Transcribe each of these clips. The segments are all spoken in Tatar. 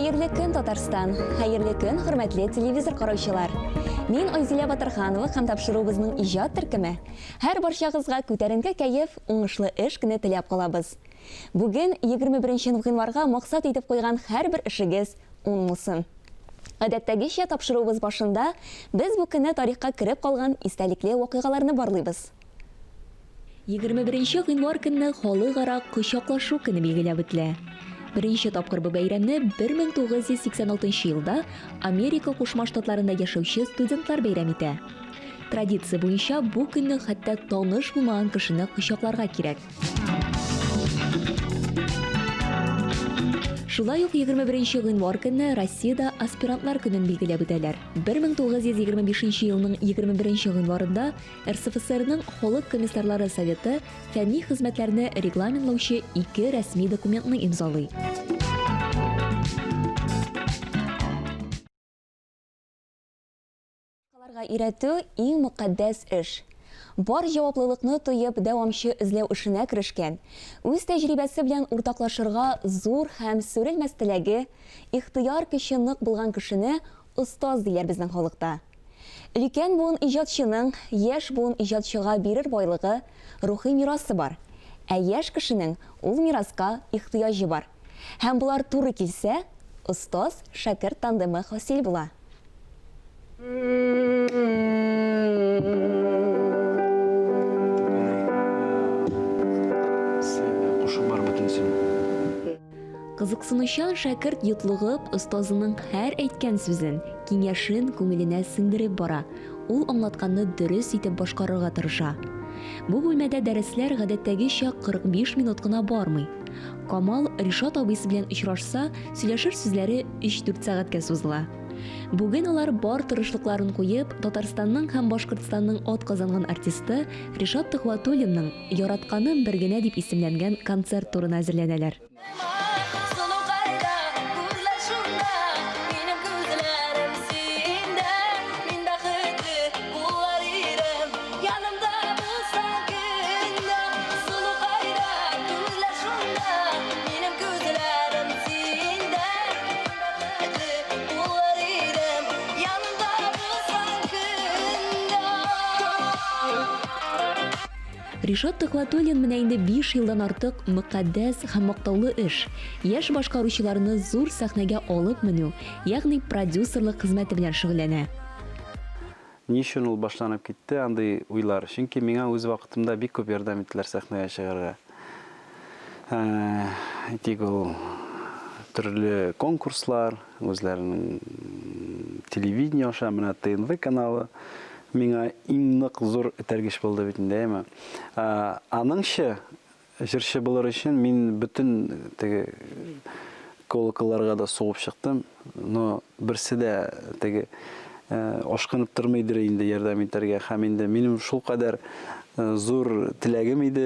Хәерле көн, Татарстан. Хәерле көн, хөрмәтле телевизор караучылар. Мин Айзилә Батырханова һәм тапшыруыбызның иҗат төркеме. Һәр барчагызга күтәренке кәеф, уңышлы эш көне теләп калабыз. Бүген 21 гыйнварга максат итеп куйган һәрбер эшегез уңсын. Гадәттәгечә тапшыруыбыз башында без бу көнне тарихка кереп калган истәлекле вакыйгаларны барлыйбыз. 21 гыйнвар көнне халыкара кочаклашу көне билгеләп үтелә. Беренче тапкыр бу бәйрәмне 1986 елда Америка Кушма Штатларында яшәүче студентлар бәйрәм итә. Традиция буенча бу көнне хәтта таныш булмаган кешене кочакларга кирәк. Шулай ук 21 гыйнвар көнне Россиядә аспирантлар көнен билгеләп үтәләр. 1925 елның 21 гыйнварында РСФСРның Халык комиссарлары советы фәнни хезмәтләрне регламентлаучы 2 рәсми документны имзалый. Башкаларга өйрәтү иң мөкатдәс эш. Бар җаваплылыкны тоеп дәвамчы эзләү эшенә керешкән. Үз тәҗрибәсе белән уртаклашырга зур һәм сүрелмәс теләге, ихтыяр көче нык булган кешене остаз диләр безнең халыкта. Өлкән буын иҗатчының яшь буын иҗатчыга бирер байлыгы, рухи мирасы бар. Ә яшь кешенең ул мираска ихтыяҗы бар. Һәм булар туры килсә, остаз шәкерт тандемы хасил була. Кызыксынучан шәкерт йотлыгып, остазының һәр әйткән сүзен, киңәшен күңеленә сеңдереп бара. Ул аңлатканны дөрес итеп башкарырга тырыша. Бу бүлмәдә дәресләр гадәттәгечә 45 минут кына бармый. Камал Ришат абыйсы белән очрашса, сөйләшер сүзләре 3-4 сәгатькә сузыла. Бүген алар бар тырышлыкларын куеп, Татарстанның һәм Башкортстанның ат казанган артисты Ришат Төхвәтуллинның «Яратканым бер генә» дип исемләнгән концерт турына әзерләнәләр. Ришат Төхвәтуллин менә инде 5 елдан артык мөкатдәс һәм мактаулы эш. Яшь башкаручыларны зур сәхнәгә алып менү, ягъни продюсерлык хезмәте белән шөгыльләнә. Ни өчен ул башланып китте андый уйлар? Чөнки миңа үз вакытымда бик күп ярдәм иттеләр сәхнәгә чыгарга. Тик ул төрле конкурслар, үзләренең телевидение аша, менә ТНВ каналы миңа иң нык зур этәргеч булды бит инде, әйме. Аныңча, җырчы булыр өчен мин бөтен теге колоколларга да сугып чыктым, но берсе дә теге ашкынып тормыйдыр инде ярдәм итәргә. Һәм инде минем шул кадәр зур теләгем иде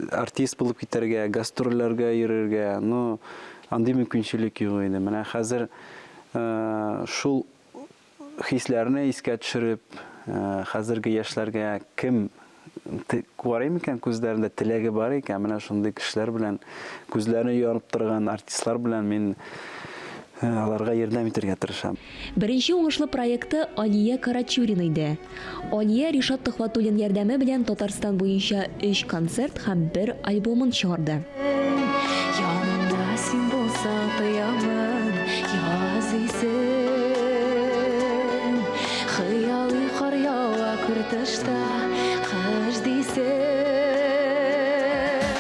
артист булып китәргә, гастрольләргә йөрергә, но андый мөмкинчелек юк иде. Менә хәзер шул хисләрне искә төшереп, хәзерге яшьләргә кем күрә микән күзләрендә теләге бар икән, менә шундый кешеләр белән күзләрне янып торган артистлар белән мин аларга ярдәм итәргә тырышам. Беренче уңышлы проекты Алия Карачурина иде. Алия Ришат Төхвәтуллин ярдәме белән Татарстан буенча 3 концерт һәм 1 альбомын чыгарды. Янымда син булсаң тоямын, языйсың. Хыялый кар ява күртышта, кыш дисең.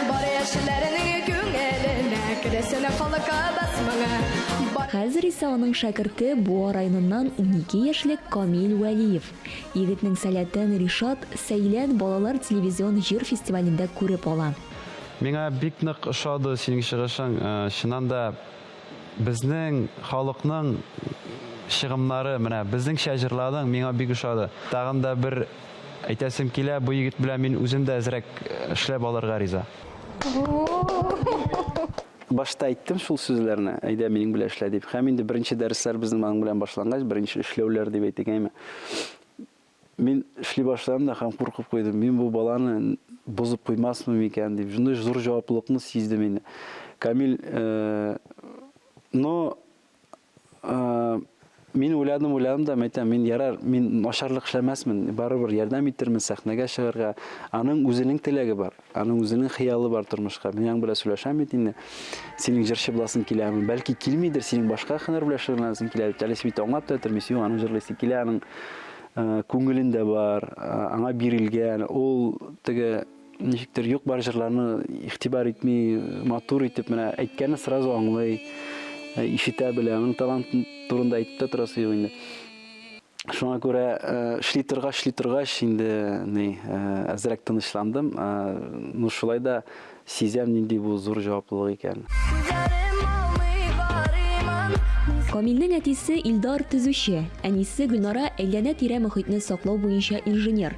Бар яшьләрнең күңеленә керәсенә халыкка басмаңа. Хәзер исә аның шәкерте Буа районыннан 12 яшьлек Камил Вәлиев. Егетнең сәләтен Ришат Сәйлән балалар телевизион җыр фестивалендә күреп ала. Миңа бик нык ошады синең чыгышың. Чыннан да безнең халыкның чыгымнары, менә безнең җырладың миңа бик ошады. Тагын да бер әйтәсем килә, бу егет белән мин үзем дә әзрәк эшләп алырга риза. Башта әйттем шул сүзләрне, әйдә минем белән эшлә дип. Һәм инде беренче дәресләр безнең аның белән башлангач, беренче эшләүләр дип әйтәм. Мин эшли башладым да һәм куркып куйдым. Мин бу баланы бозып куймасмын микән дип. Шундый зур җаваплылыкны сиздем инде. Камил, но Мин уйладым да, мен ярар, мин начарлык эшләмәсмен, барыбер ярдәм итермен сәхнәгә чыгарга. Аның үзенең теләге бар, аның үзенең хыялы бар тормышка. Мин аның белән сөйләшәм бит инде. Синең җырчы буласың киләме? Бәлки килмидер, синең башка һөнәр белән шөгыльләнәсең килә. Әле бит аңлап та тормыйсың, аның җырлыйсы килә, аның күңелендә бар, аңа бирелгән, ул теге ничектер юк бар җырларны игътибар итми, матур итеп менә әйткәне сразу аңлый. Ишетә белә, аның талантын турында әйтеп тә торасы юк инде. Шуңа күрә эшли торгач инде әзрәк тынычландым. Ну шулай да сизәм нинди бу зур җаваплылык икән. Камилнең әтисе Илдар төзүче, әнисе Гөлнара әйләнә-тирә мөхитне саклау буенча инженер.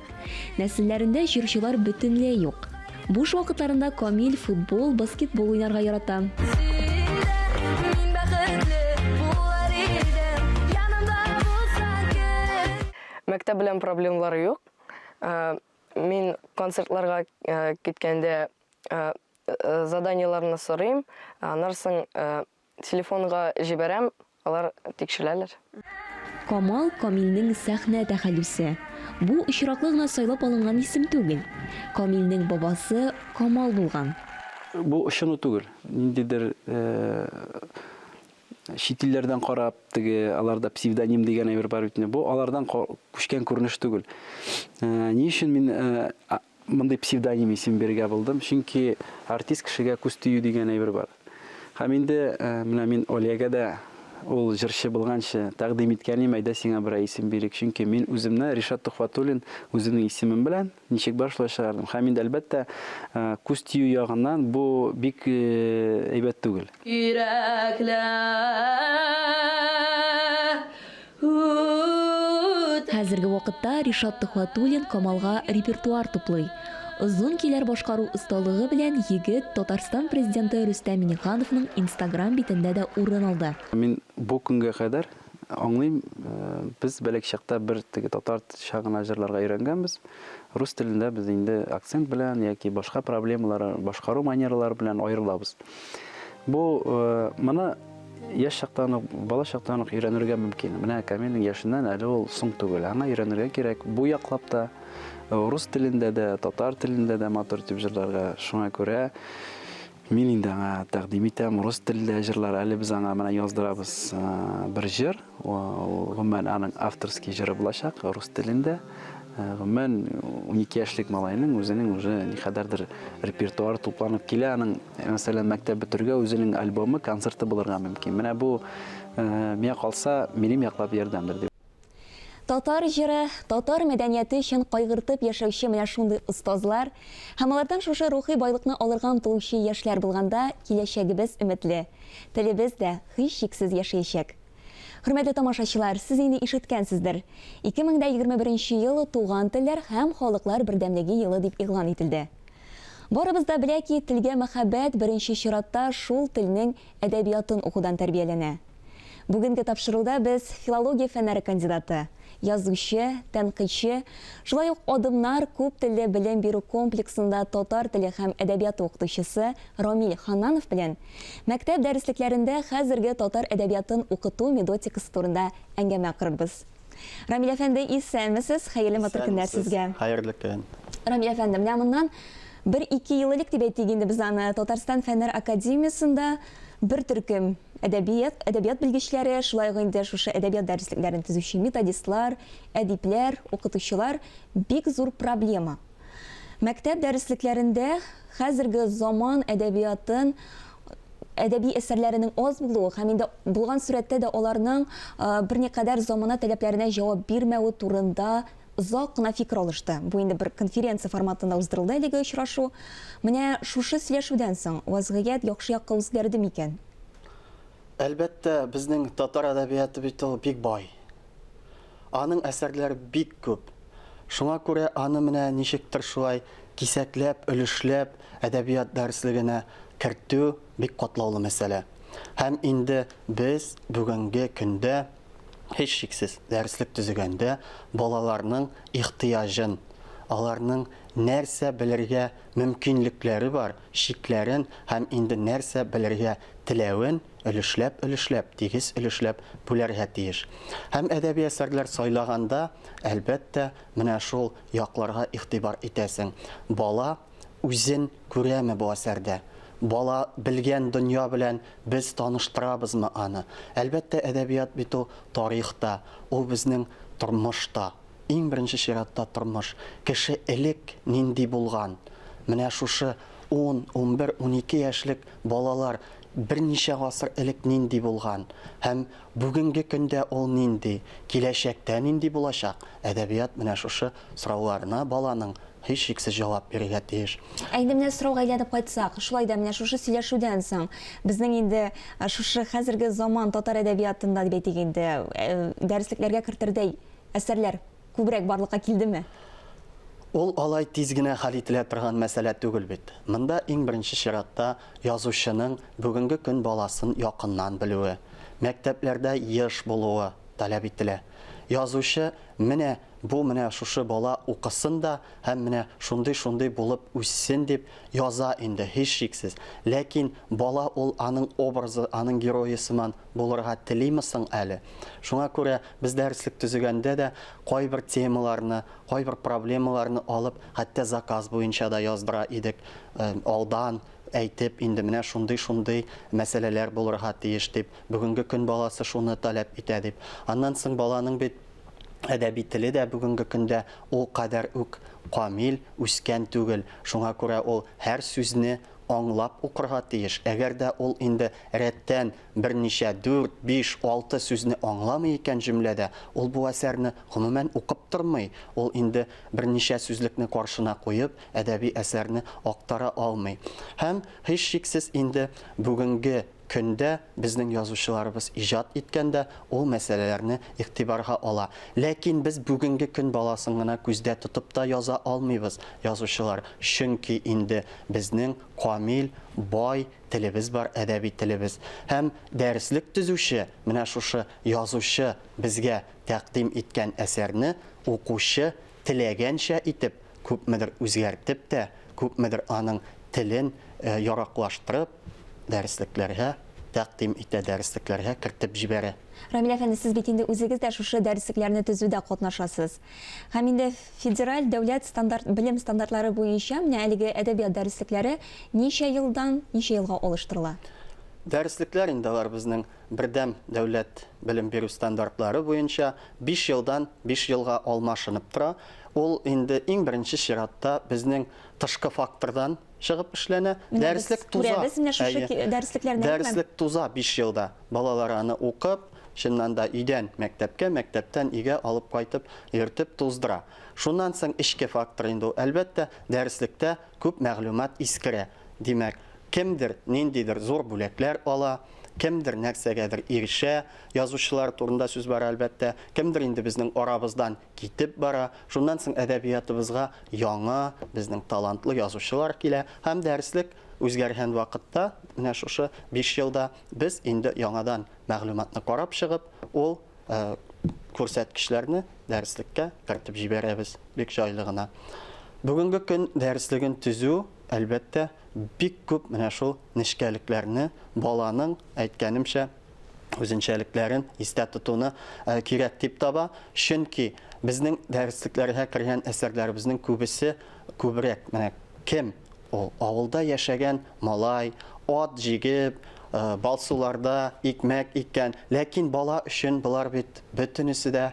Нәселләрендә җырчылар бөтенләй юк. Буш вакытларында Камил футбол, баскетбол уйнарга ярата. Мәктәп белән проблемалары юк. Мин концертларга киткәндә заданиеларны сорыйм, аннан телефонга җибәрәм, алар тикшерәләр. Камал Камилнең сәхнә тәхәллүсе. Бу очраклы гына сайлап алынган исем түгел. Камилнең бабасы Камал булган. Бу ышыну түгел. Ниндидер шитилләрдән карап, теге аларда псевдоним дигән әйбер бар бит. Бу алардан күчкән күренеш түгел. Ни өчен мин мондай псевдоним исем бергә булдым? Чөнки артист кешегә күз тию дигән әйбер бар. Һәм инде менә мин Олегә дә ул җырчы булганчы тәкъдим иткәнем, әйдә сиңа бер исем бирик. Чөнки мин үземне Ришат Тухватуллин үзенең исемем белән ничек башлай чыгардым. Һәм инде әлбәттә күз тию ягыннан бу бик әйбәт түгел. Хәзерге вакытта Ришат Тухватуллин Камалга репертуар туплый. Озын киләр башкару осталыгы белән егет Татарстан президенты Рөстәм Миңнехановның Instagram битендә дә урын алды. Мин бу көнгә кадәр аңлыйм, без бәләк чакта бер теге татар шагына җырларга өйрәнгәнбез. Рус телендә без инде акцент белән яки башка проблемалар, башкару манералары белән аерылабыз. Бу моны яшь чактан, бала чактан өйрәнергә мөмкин. Менә Камилнең яшеннән әле ул соң түгел. Аңа өйрәнергә кирәк. Бу яклап та рус телендә дә, татар телендә дә матур итеп җырларга. Шуңа күрә мин инде аңа тәкъдим итәм рус телендә җырлар. Әле без аңа менә яздырабыз бер җыр. Ул гомумән аның авторский җыры булачак рус телендә. Гомумән 12 яшьлек малайның үзенең уже никадәрдер репертуар тупланып килә. Аның мәсәлән мәктәп бетергә үзенең альбомы, концерты булырга мөмкин. Менә бу миңа калса минем яклап ярдәмдер. Татар җыры, татар мәдәнияте өчен кайгыртып яшәүче менә шундый остазлар һәм алардан шушы рухи байлыкны алырга омтылучы яшьләр булганда киләчәгебез өметле. Телебез дә һичшиксез яшәячәк. Хөрмәтле тамашачылар, сез инде ишеткәнсездер. 2021 ел туган телләр һәм халыклар бердәмлеге елы дип игълан ителде. Барыбыз да белә ки, телгә мәхәббәт беренче чиратта шул телнең әдәбиятын укудан тәрбияләнә. Бүгенге тапшыруда без филология фәннәре кандидаты, язучы, тәнкыйтьче, шулай ук адымнар күп телле белем бирү комплексында татар теле һәм әдәбияты укытучысы Рамил Хананов белән мәктәп дәреслекләрендә хәзерге татар әдәбиятын укыту методикасы турында әңгәмә корырбыз. Рамил әфәнде, исәнмесез? Хәерле матур көннәр сезгә. Хәерле көн. Рамил әфәнде, менә моннан 1-2 ел элек дип әйтик инде без аны Татарстан фәннәр академиясында бер төркем әдәбият белгечләре, шулай ук инде шушы әдәбият дәреслекләрен төзүче методистлар, әдипләр, укытучылар бик зур проблема. Мәктәп дәреслекләрендә хәзерге заман әдәбиятын, әдәби әсәрләренең аз булуы һәм инде булган сурәттә дә аларның берникадәр замана таләпләренә җавап бирмәүе турында озак кына фикер алышты. Бу инде бер конференция форматында уздырылды әлеге очрашу. Менә шушы сөйләшүдән соң вазгыять яхшы якка үзгәрде микән? Әлбәттә, безнең татар әдәбияты бит ул бик бай. Аның әсәрләре бик күп. Шуңа күрә аны менә ничектер шулай кисәкләп, өлешләп әдәбият дәреслегенә кертү бик катлаулы мәсьәлә. Һәм инде без бүгенге көндә һичшиксез дәреслек төзегәндә балаларның ихтыяҗын аларның нәрсә белергә мөмкинлекләре бар, шикләрен һәм инде нәрсә белергә теләвен өлешләп, тигез өлешләп бүләргә тиеш. Һәм әдәби әсәрләр сайлаганда, әлбәттә, менә шул якларга игътибар итәсең. Бала үзен күрәме бу әсәрдә? Бала белгән дөнья белән без таныштырабызмы аны? Әлбәттә, әдәбият бит ул тарихта, ул безнең тормышта. Иң беренче чиратта тормыш. Кеше элек нинди булган? Менә шушы 10, 11, 12 яшьлек балалар берничә гасыр элек нинди булган? Һәм бүгенге көндә ул нинди? Киләчәктә нинди булачак? Әдәбият менә шушы сорауларына баланың һич шиксез җавап бирергә тиеш. Инде менә сорауга әйләнеп кайтсак, шулай да менә шушы сөйләшүдән соң безнең инде шушы хәзерге заман татар әдәбиятында дип әйтик инде дәреслекләргә кертергәй әсәрләр күбрәк барлыкка килдеме? Ул алай тиз генә хәл ителә торган мәсьәлә түгел бит. Монда иң беренче чиратта язучының бүгенге көн баласын якыннан белүе, мәктәпләрдә еш булуы таләп ителә. Язучы менә шушы бала укысын да һәм менә шундый булып үссен дип яза инде һич шиксез. Ләкин бала ул аның образы, аның геройы сыман булырга телиме соң әле? Шуңа күрә без дәреслек төзегәндә дә кайбер темаларны, кайбер проблемаларны алып, хәтта заказ буенча да яздыра идек. Алдан әйтеп инде менә шундый мәсьәләләр булырга тиеш дип, бүгенге көн баласы шуны таләп итә дип. Аннан соң баланың бит әдәби теле дә бүгенге көндә ул кадәр үк камил үскән түгел. Шуңа күрә ул һәр сүзне аңлап укырга тиеш. Әгәр дә ул инде рәттән берничә 4, 5, 6 сүзне аңламый икән җөмләдә, ул бу әсәрне гомумән укып тормый. Ул инде берничә сүзлекне каршына куеп, әдәби әсәрне актара алмый. Һәм һич шиксез инде бүгенге көндә безнең язучыларыбыз иҗат иткәндә ул мәсьәләләрне игътибарга ала. Ләкин без бүгенге көн баласын гына күздә тотып та яза алмыйбыз, язучылар. Чөнки инде безнең камил, бай телебез бар, әдәби телебез. Һәм дәреслек төзүче, менә шушы язучы безгә тәкъдим иткән әсәрне укучы теләгәнчә итеп, күпмедер үзгәртеп тә, күпмедер аның телен яраклаштырып, дәреслекләргә тәкъдим итә, дәреслекләргә кертеп җибәрә. Рамил әфәнде, сез бит инде үзегез дә шушы дәреслекләрне төзүдә катнашасыз. Һәм инде федераль дәүләт белем стандартлары буенча менә әлеге әдәбият дәреслекләре ничә елга алыштырыла? Дәреслекләр инде алар безнең бердәм дәүләт белем бирү стандартлары буенча 5 елдан 5 елга алмашынып тора. Ул инде иң беренче чиратта безнең тышкы фактордан чыгып эшләнә. Дәреслек туза. Дәреслек туза 5 елда. Балалар аны укып, чыннан да өйдән мәктәпкә, мәктәптән өйгә алып кайтып, йөртеп туздыра. Шуннан соң ичке фактор инде. Әлбәттә, дәреслектә күп мәгълүмат искерә. Димәк, кемдер ниндидер зур бүләкләр ала, кемдер нәрсәгәдер ирешә, язучылар турында сүз бар әлбәттә, кемдер инде безнең арабыздан китеп бара. Шуннан соң әдәбиятыбызга яңа, безнең талантлы язучылар килә һәм дәреслек үзгәргән вакытта, менә шушы 5 елда без инде яңадан мәгълүматны карап чыгып, ул күрсәткечләрне дәреслеккә кертеп җибәрәбез бик җайлы гына. Бүгенге көн дәреслеген төзү әлбәттә бик күп менә шул нечкәлекләрне баланың әйткәнемчә үзенчәлекләрен истә тотуны кирәк дип таба. Чөнки безнең дәреслекләргә кергән әсәрләребезнең күбесе күбрәк менә кем ул авылда яшәгән малай, ат җигеп, балсуларда икмәк икән, ләкин бала өчен булар бит бөтенесе дә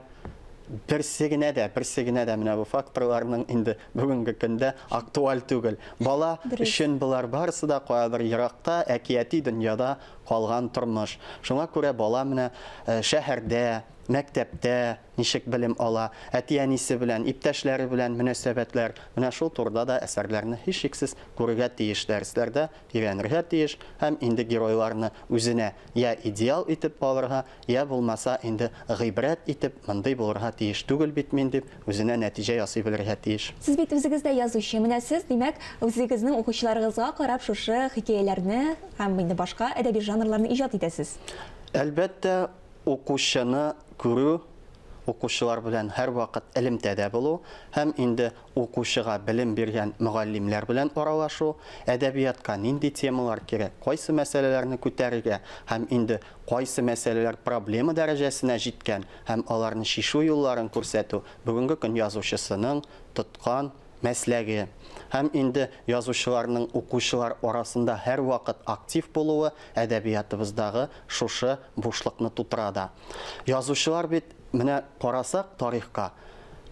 берсе генә дә менә бу факторларның инде бүгенге көндә актуаль түгел. Бала өчен булар барысы да каядыр еракта, әкияти дөньяда калган тормыш. Шуңа күрә бала менә шәһәрдә, мәктәптә ничек белем ала, әти-әнисе белән, иптәшләре белән мөнәсәбәтләр, менә шул турыда да әсәрләрне һич шиксез күрергә тиеш, дәресләрдә өйрәнергә тиеш һәм инде геройларны үзенә я идеал итеп алырга, я булмаса инде гыйбрәт итеп мондый булырга тиеш түгел бит мин дип үзенә нәтиҗә ясый белергә тиеш. Сез бит үзегез дә язучы, менә сез, димәк, үзегезнең укучыларыгызга карап шушы хикәяләрне һәм инде башка әдәби жанрларны иҗат итәсез. Әлбәттә, укучыны күрү укучылар белән һәрвакыт элемтәдә булу һәм инде укучыга белем биргән мөгаллимнәр белән аралашу, әдәбиятка нинди темалар кирәк, кайсы мәсьәләләрне күтәрергә һәм инде кайсы мәсьәләләр проблема дәрәҗәсенә җиткән һәм аларны шишу юлларын күрсәтү бүгенге көн язучысының тоткан мәсләге. Һәм инде язучыларның укучылар арасында һәрвакыт актив булуы әдәбиятыбыздагы шушы бушлыкны тутырада. Язучылар бит менә карасак тарихка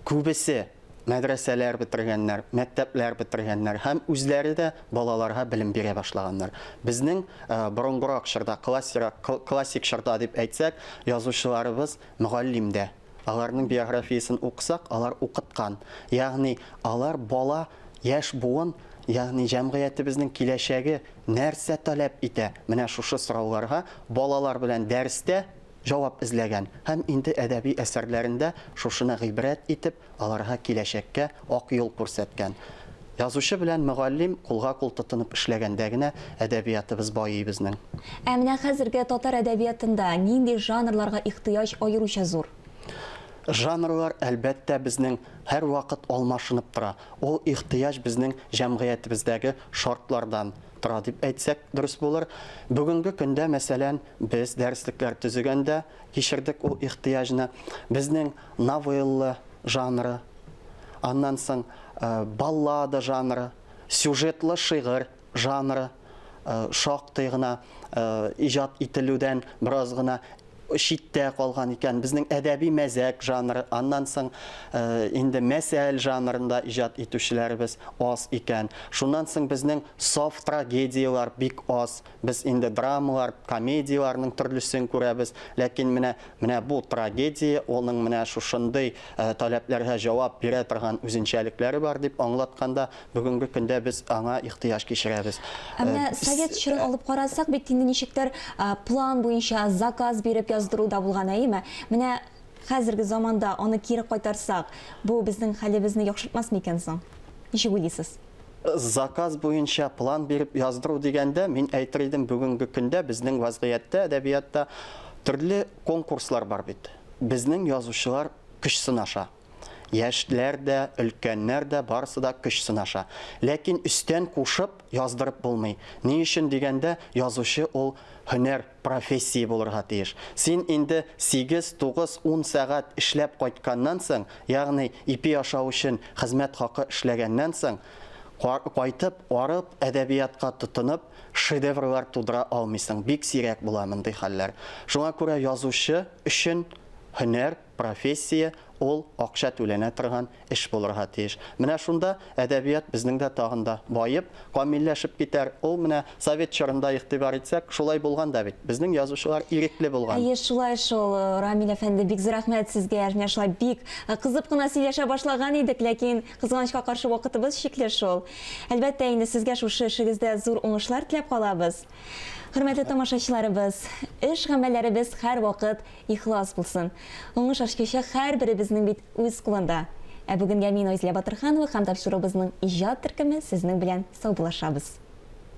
күбесе мәдрәсәләр бетергәннәр, мәктәпләр бетергәннәр һәм үзләре дә балаларга белем бирә башлаганнар. Безнең борынгырак чорда, классик чорда дип әйтсәк, язучыларыбыз мөгаллимдә. Аларның биографиясын укысак, алар укыткан. Ягъни алар бала яшь буын, ягъни җәмгыятебезнең киләчәге нәрсә таләп итә? Менә шушы сорауларга балалар белән дәрестә җавап эзләгән һәм инде әдәби әсәрләрендә шушыны гыйбрәт итеп, аларга киләчәккә ак юл күрсәткән. Язучы белән мөгаллим кулга-кул тотынып эшләгәндә генә әдәбиятыбыз байый безнең. Ә менә хәзерге татар әдәбиятында нинди жанрларга ихтыяҗ аеруча зур? Жанрлар әлбәттә безнең һәр вакыт алмашынып тора. Ул ихтыяҗ безнең җәмгыятебездәге шартлардан тора дип әйтсәк дөрес булыр. Бүгенге көндә мәсәлән без дәреслекләр төзегәндә кичердек ул ихтыяҗны. Безнең новелла жанры, аннан соң баллада жанры, сюжетлы шигырь жанры шактый гына иҗат ителүдән бераз гына шиттә калган икән. Безнең әдәби мәзәк жанры, аннан соң инде мәсәл жанрында иҗат итүчеләребез аз икән. Шуннан соң безнең саф трагедиялар бик аз. Без инде драмалар, комедияларның төрлесен күрәбез. Ләкин менә бу трагедия, оның менә шушындый таләпләргә җавап бирә торган үзенчәлекләре бар дип аңлатканда, бүгенге көндә без аңа ихтыяҗ кичерәбез. Менә совет чорын алып карасак, бит инде ничектер план буенча заказ биреп яздыруда булган әйме. Менә хәзерге заманда аны кире кайтарсак, бу безнең хәлебезне яхшыртмас микән соң? Ничек уйлыйсыз? Заказ буенча план биреп яздыру дигәндә, мин әйтер идем, бүгенге көндә безнең вазгыятьтә, әдәбиятта төрле конкурслар бар бит. Безнең язучылар көч сынаша. Яшьләр дә, өлкәннәр дә барысы да көч сынаша. Ләкин өстән кушып яздырып булмый. Ни өчен дигәндә, язучы ул һөнәр, профессия булырга тиеш. Син инде 8, 9, 10 сәгать эшләп кайтканнан соң, ягъни ипи ашау өчен хезмәт хакы эшләгәннән соң, кайтып, арып, әдәбиятка тотынып, шедеврлар тудыра алмыйсың. Бик сирәк була мондый хәлләр. Шуңа күрә язучы өчен һөнәр, профессия ул акча түләнә торган эш булырга тиеш. Менә шунда әдәбият безнең дә тагында байып, камилләшеп китәр. Ул менә совет чорында игътибар итсәк, шулай булган да бит. Безнең язучылар ирекле булган. Әйе, шулай шул, Рамил әфәнде, бик зур рәхмәт сезгә. Менә шулай бик кызып кына сөйләшә башлаган идек, ләкин кызганычка каршы вакытыбыз чикле шул. Әлбәттә, инде сезгә шушы эшегездә зур уңышлар теләп калабыз. Хөрмәтле тамашачыларыбыз, эш гамәлләребез һәр вакыт ихлас булсын. Уңыш ачкычы һәрберебезнең бит үз кулында. Ә бүгенгә мин Айзилә Батырханова һәм тапшырубызның иҗат төркеме сезнең белән саубуллашабыз.